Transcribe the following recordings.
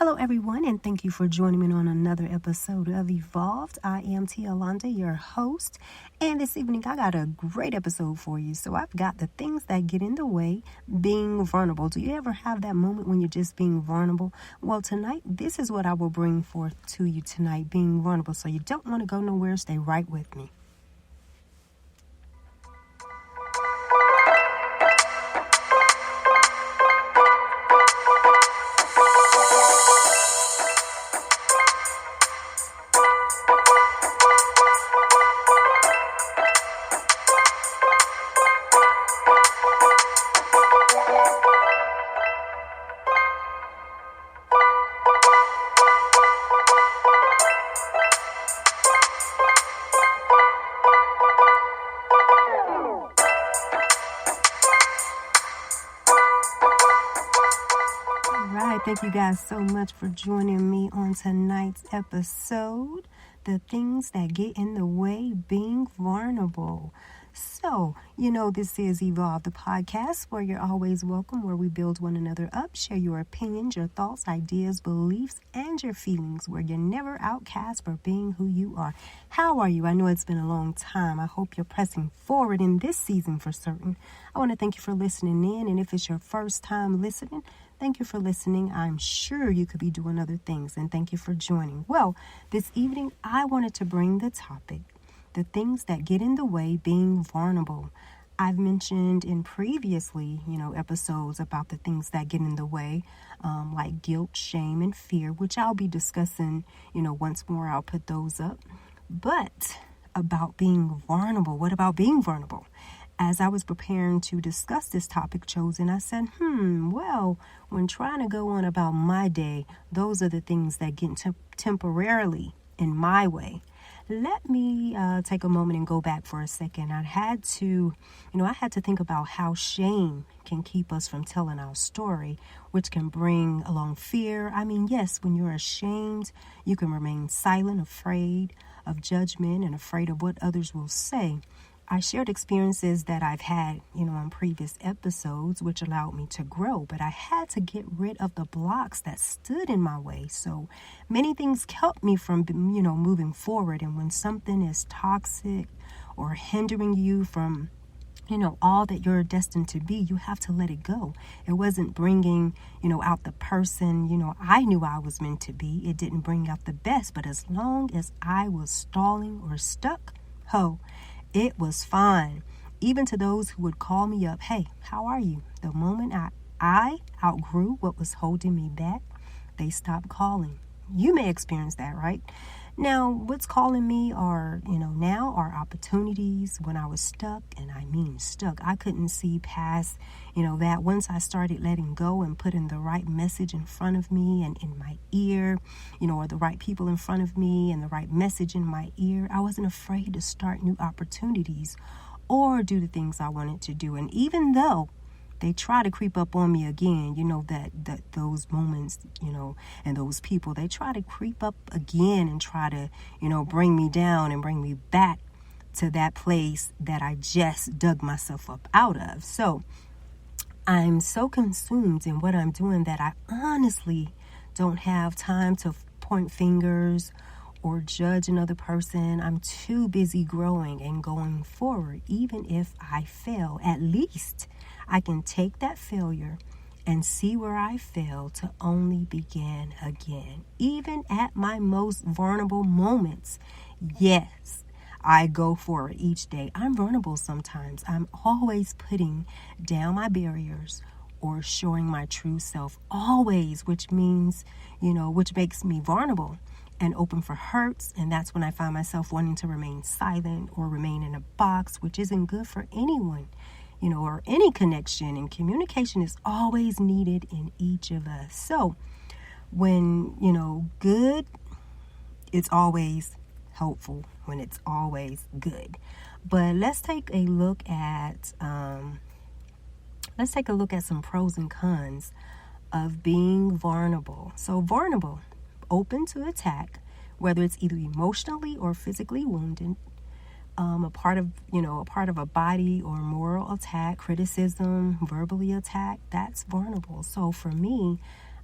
Hello, everyone, and thank you for joining me on another episode of Evolved. I am Tialonda, your host, and this evening I got a great episode for you. So I've got the things that get in the way, being vulnerable. Do you ever have that moment when you're just being vulnerable? Well, tonight, this is what I will bring forth to you tonight, being vulnerable. So you don't want to go nowhere, stay right with me. Thank you guys so much for joining me on tonight's episode, the things that get in the way, being vulnerable. So, this is Evolve, the podcast where you're always welcome, where we build one another up, share your opinions, your thoughts, ideas, beliefs, and your feelings, where you're never outcast for being who you are. How are you? I know it's been a long time. I hope you're pressing forward in this season for certain. I want to thank you for listening in, and if it's your first time listening, thank you for listening. I'm sure you could be doing other things, and thank you for joining. Well, this evening, I wanted to bring the topic, the things that get in the way, being vulnerable. I've mentioned in previously, episodes about the things that get in the way, like guilt, shame, and fear, which I'll be discussing, once more. I'll put those up. But about being vulnerable, what about being vulnerable? As I was preparing to discuss this topic chosen, I said, well, when trying to go on about my day, those are the things that get temporarily in my way. Let me take a moment and go back for a second. I had to think about how shame can keep us from telling our story, which can bring along fear. Yes, when you're ashamed, you can remain silent, afraid of judgment and afraid of what others will say. I shared experiences that I've had, on previous episodes, which allowed me to grow, but I had to get rid of the blocks that stood in my way. So many things kept me from, moving forward. And when something is toxic or hindering you from, all that you're destined to be, you have to let it go. It wasn't bringing, out the person, I knew I was meant to be. It didn't bring out the best, but as long as I was stalling or stuck, it was fine. Even to those who would call me up, hey, how are you? The moment I outgrew what was holding me back, they stopped calling. You may experience that, right? Now, what's calling me are opportunities when I was stuck, and I mean stuck. I couldn't see past, that once I started letting go and putting the right message in front of me and in my ear, or the right people in front of me and the right message in my ear, I wasn't afraid to start new opportunities or do the things I wanted to do. And even though they try to creep up on me again, that those moments, and those people, they try to creep up again and try to, bring me down and bring me back to that place that I just dug myself up out of. So I'm so consumed in what I'm doing that I honestly don't have time to point fingers or judge another person. I'm too busy growing and going forward. Even if I fail, at least I can take that failure and see where I failed to only begin again. Even at my most vulnerable moments, yes, I go for it each day. I'm vulnerable sometimes. I'm always putting down my barriers or showing my true self, always, which means, which makes me vulnerable and open for hurts. And that's when I find myself wanting to remain silent or remain in a box, which isn't good for anyone, or any connection. And communication is always needed in each of us. So when, good, it's always helpful when it's always good. But let's take a look at some pros and cons of being vulnerable. So vulnerable, open to attack, whether it's either emotionally or physically wounded, a part of a body or moral attack, criticism, verbally attack, that's vulnerable. So for me,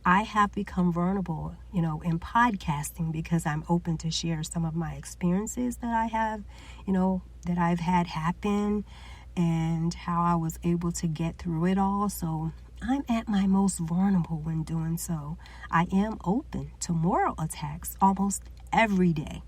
I have become vulnerable, in podcasting because I'm open to share some of my experiences that I have, that I've had happen and how I was able to get through it all. So I'm at my most vulnerable when doing so. I am open to moral attacks almost every day,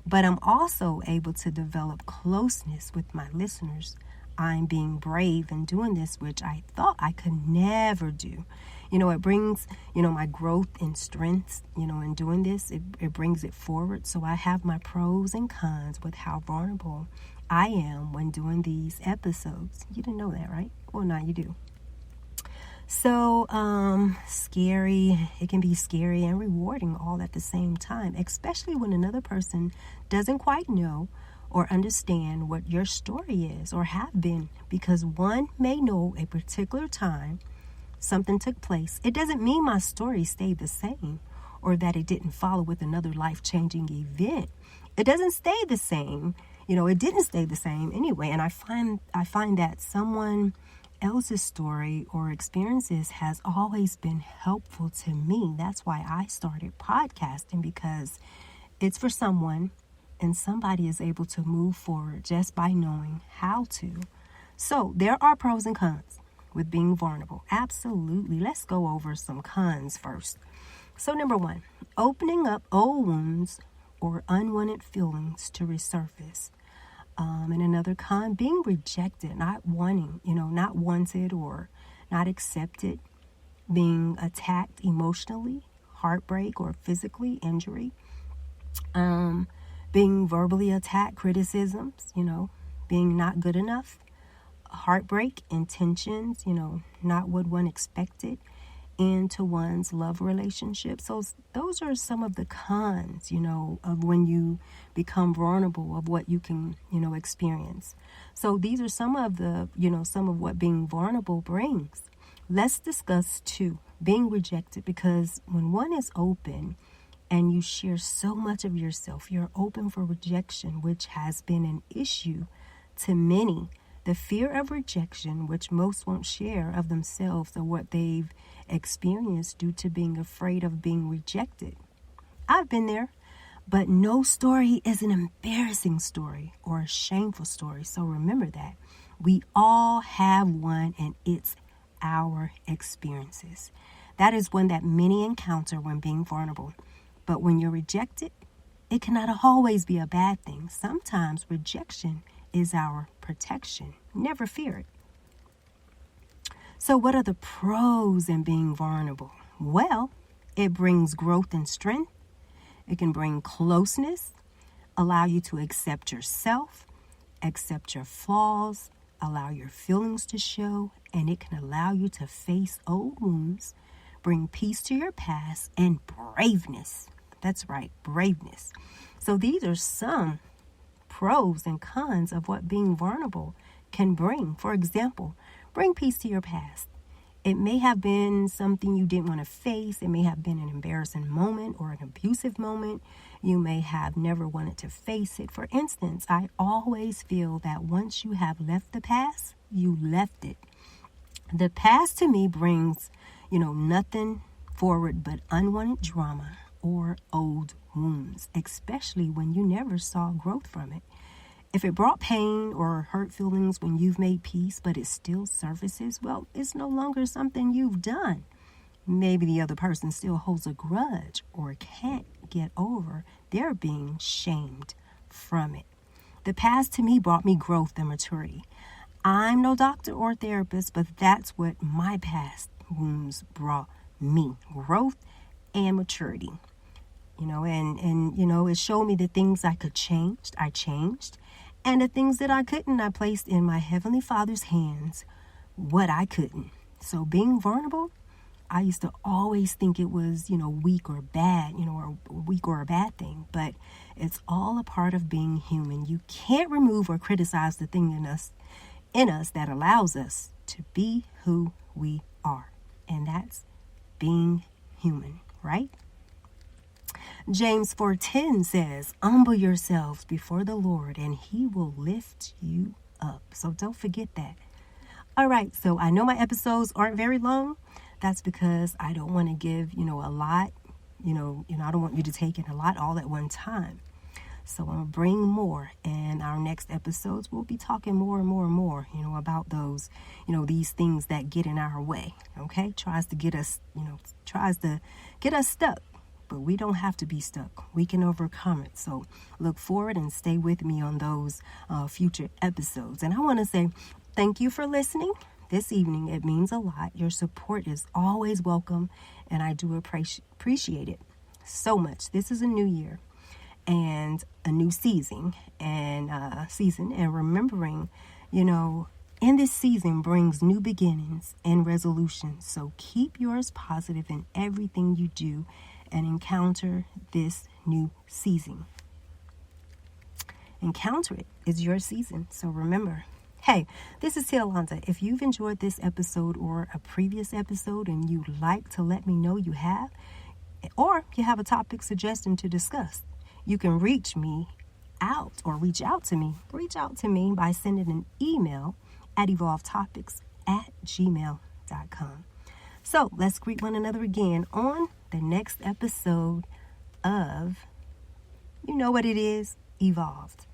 but I'm also able to develop closeness with my listeners. I'm being brave in doing this, which I thought I could never do. It brings, my growth and strengths, in doing this. It brings it forward. So I have my pros and cons with how vulnerable I am when doing these episodes. You didn't know that, right? Well, now you do. So, scary. It can be scary and rewarding all at the same time, especially when another person doesn't quite know or understand what your story is or have been, because one may know a particular time something took place. It doesn't mean my story stayed the same or that it didn't follow with another life-changing event. It doesn't stay the same. It didn't stay the same anyway. And I find that someone else's story or experiences has always been helpful to me. That's why I started podcasting, because it's for someone and somebody is able to move forward just by knowing how to. So there are pros and cons with being vulnerable. Absolutely. Let's go over some cons first. So number 1, opening up old wounds or unwanted feelings to resurface. And another con, being rejected, not wanted or not accepted, being attacked emotionally, heartbreak or physically, injury, being verbally attacked, criticisms, being not good enough, heartbreak, intentions, not what one expected into one's love relationship. So those are some of the cons, of when you become vulnerable, of what you can, experience. So these are some of the, some of what being vulnerable brings. Let's discuss 2, being rejected, because when one is open and you share so much of yourself, you're open for rejection, which has been an issue to many. The fear of rejection, which most won't share of themselves or what they've experienced due to being afraid of being rejected. I've been there, but no story is an embarrassing story or a shameful story. So remember that. We all have one, and it's our experiences. That is one that many encounter when being vulnerable. But when you're rejected, it cannot always be a bad thing. Sometimes rejection is our protection. Never fear it. So what are the pros in being vulnerable? Well, it brings growth and strength. It can bring closeness, allow you to accept yourself, accept your flaws, allow your feelings to show, and it can allow you to face old wounds, bring peace to your past, and braveness. That's right, braveness. So these are some pros and cons of what being vulnerable can bring. For example, bring peace to your past. It may have been something you didn't want to face. It may have been an embarrassing moment or an abusive moment. You may have never wanted to face it. For instance, I always feel that once you have left the past, you left it. The past to me brings, nothing forward but unwanted drama or old wounds, especially when you never saw growth from it. If it brought pain or hurt feelings when you've made peace, but it still surfaces, well, it's no longer something you've done. Maybe the other person still holds a grudge or can't get over their being shamed from it. The past to me brought me growth and maturity. I'm no doctor or therapist, but that's what my past wounds brought me, growth and maturity. It showed me the things I could change, I changed. And the things that I couldn't, I placed in my Heavenly Father's hands what I couldn't. So being vulnerable, I used to always think it was, weak or bad, or weak or a bad thing. But it's all a part of being human. You can't remove or criticize the thing in us that allows us to be who we are. And that's being human, right? James 4:10 says, humble yourselves before the Lord and he will lift you up. So don't forget that. All right, so I know my episodes aren't very long, That's because I don't want to give, a lot, I don't want you to take in a lot all at one time. So I'm going to bring more, and our next episodes we'll be talking more and more and more, about those, these things that get in our way, okay? Tries to get us stuck, but we don't have to be stuck. We can overcome it. So look forward and stay with me on those future episodes. And I want to say thank you for listening this evening. It means a lot. Your support is always welcome, and I do appreciate it so much. This is a new year and a new season, and remembering, in this season brings new beginnings and resolutions. So keep yours positive in everything you do and encounter this new season. Encounter it. It's your season. So remember, hey, this is Tialonda. If you've enjoyed this episode or a previous episode and you'd like to let me know you have, or you have a topic suggestion to discuss, you can reach out to me by sending an email at evolvetopics@gmail.com. So let's greet one another again on the next episode of, you know what it is, Evolved.